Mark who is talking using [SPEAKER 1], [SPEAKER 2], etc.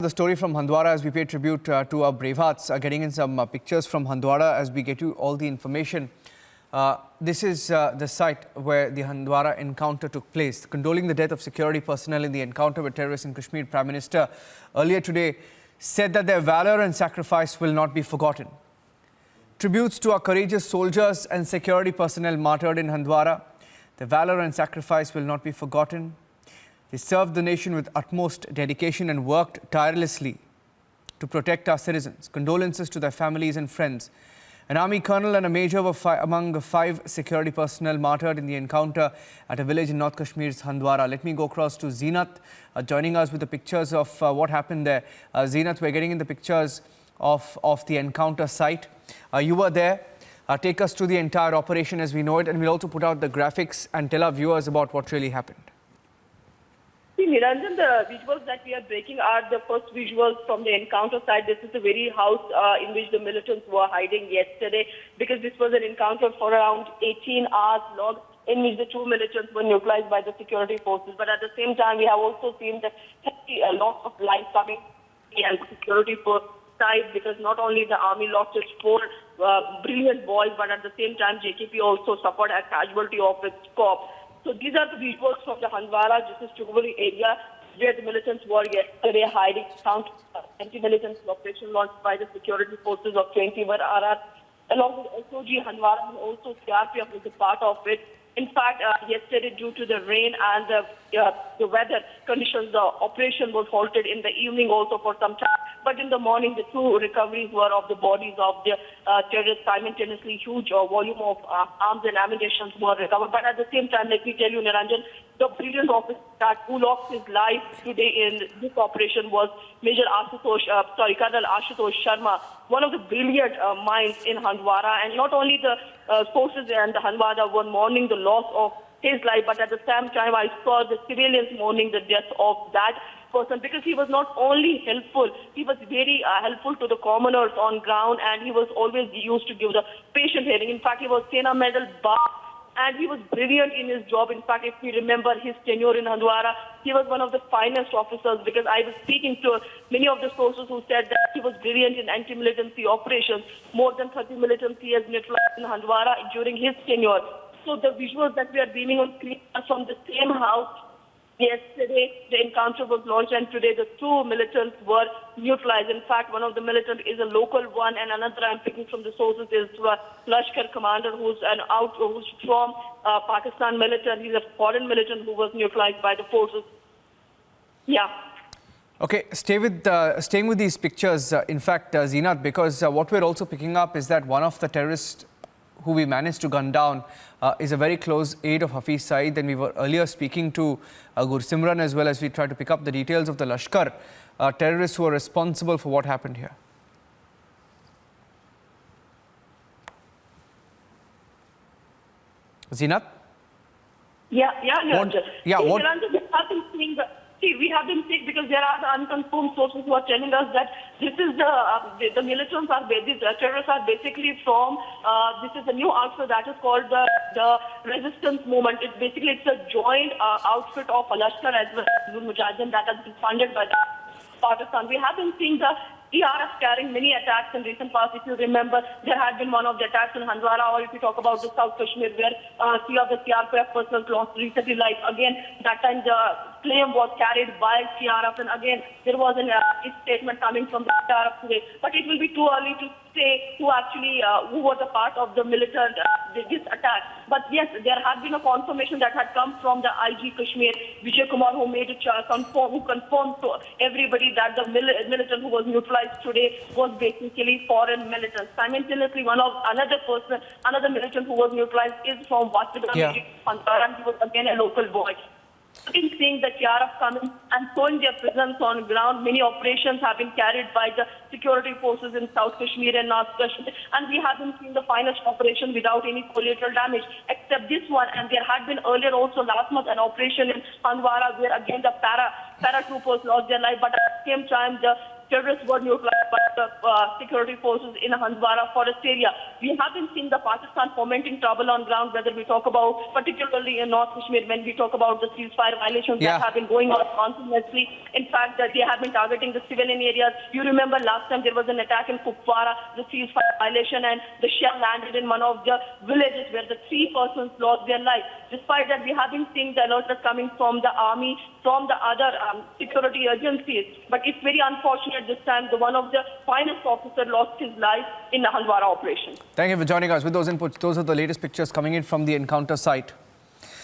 [SPEAKER 1] The story from Handwara as we pay tribute to our brave hearts, getting in some pictures from Handwara as we get you all the information. This is the site where the Handwara encounter took place. Condoling the death of security personnel in the encounter with terrorists in Kashmir, Prime Minister earlier today said that their valor and sacrifice will not be forgotten. Tributes to our courageous soldiers and security personnel martyred in Handwara. Their valor and sacrifice will not be forgotten. They served the nation with utmost dedication and worked tirelessly to protect our citizens. Condolences to their families and friends. An army colonel and a major were among the 5 security personnel martyred in the encounter at a village in North Kashmir's Handwara. Let me go across to Zeenat, joining us with the pictures of what happened there. Zeenat, we're getting in the pictures of the encounter site. You were there. Take us through the entire operation as we know it, and we'll also put out the graphics and tell our viewers about what really happened.
[SPEAKER 2] See, Niranjan, the visuals that we are breaking are the first visuals from the encounter site. This is the very house in which the militants were hiding yesterday, because this was an encounter for around 18 hours long, in which the 2 militants were neutralized by the security forces. But at the same time, we have also seen the loss of life coming and security force side, because not only the army lost its 4 brilliant boys, but at the same time, JKP also suffered a casualty of its corps. So these are the visuals from the Handwara. This is Chuguburi area where the militants were yesterday hiding. Anti-militants operation launched by the security forces of 21 RR along with SOG Handwara, and also CRPF was a part of it. In fact, yesterday, due to the rain and the weather conditions, the operation was halted in the evening also for some time. But in the morning, the 2 recoveries were of the bodies of the terrorists. Simultaneously, huge volume of arms and ammunition were recovered. But at the same time, let me tell you, Niranjan, the brilliant officer who lost his life today in this operation was Colonel Ashutosh Sharma, one of the brilliant minds in Handwara. And not only the forces and the Handwara were mourning the loss of his life, but at the same time, I saw the civilians mourning the death of that person, because he was not only helpful, he was very helpful to the commoners on ground, and he was always used to give the patient hearing. In fact, he was Sena Medal bar, and he was brilliant in his job. In fact, if we remember his tenure in Handwara, he was one of the finest officers, because I was speaking to many of the sources who said that he was brilliant in anti-militancy operations. More than 30 militants he has neutralized in Handwara during his tenure. So the visuals that we are beaming on screen are from the same house. Yesterday, the encounter was launched, and today the 2 militants were neutralized. In fact, one of the militants is a local one, and another I'm picking from the sources is Lashkar commander, who's from Pakistan militant. He's a foreign militant who was neutralized by the forces. Yeah.
[SPEAKER 1] Okay, staying with these pictures, in fact, Zeenat, because what we're also picking up is that one of the terrorists who we managed to gun down is a very close aide of Hafiz Saeed. And we were earlier speaking to Gursimran as well, as we tried to pick up the details of the Lashkar terrorists who are responsible for what happened here. Zeenat?
[SPEAKER 2] Yeah, we have been seeing, because there are the unconfirmed sources who are telling us that this is the militants are, these terrorists are basically from, this is a new outfit that is called the Resistance Movement. It's a joint outfit of Lashkar as well as Mujahideen that has been funded by Pakistan. We have been seeing the CRF carrying many attacks in recent past. If you remember, there had been one of the attacks in Handwara, or if you talk about the South Kashmir, where 3 of the CRPF personnel lost recently life. Again, that time the claim was carried by CRF, and again, there was a statement coming from the CRF today. But it will be too early to say who was a part of the militant this attack. But yes, there had been a confirmation that had come from the IG Kashmir, Vijay Kumar, who made it who confirmed to everybody that the militant who was neutralized today was basically foreign militants. Simultaneously, another militant who was neutralized is from Vasigam, and he was again a local boy. In seeing the CRF coming and showing their presence on ground, many operations have been carried by the security forces in South Kashmir and North Kashmir, and we haven't seen the finest operation without any collateral damage, except this one. And there had been earlier also last month an operation in Handwara where again the paratroopers lost their life, but at the same time the terrorists were neutralized by the security forces in Handwara forest area. We have been seeing the Pakistan fomenting trouble on ground, whether we talk about, particularly in North Kashmir, when we talk about the ceasefire violations that have been going on continuously. In fact, that they have been targeting the civilian areas. You remember last time there was an attack in Kupwara, the ceasefire violation, and the shell landed in one of the villages where the 3 persons lost their lives. Despite that, we have been seeing the alerts coming from the army, from the other security agencies. But it's very unfortunate this time, one of the finest officer lost his life in the Handwara operation.
[SPEAKER 1] Thank you for joining us with those inputs. Those are the latest pictures coming in from the encounter site.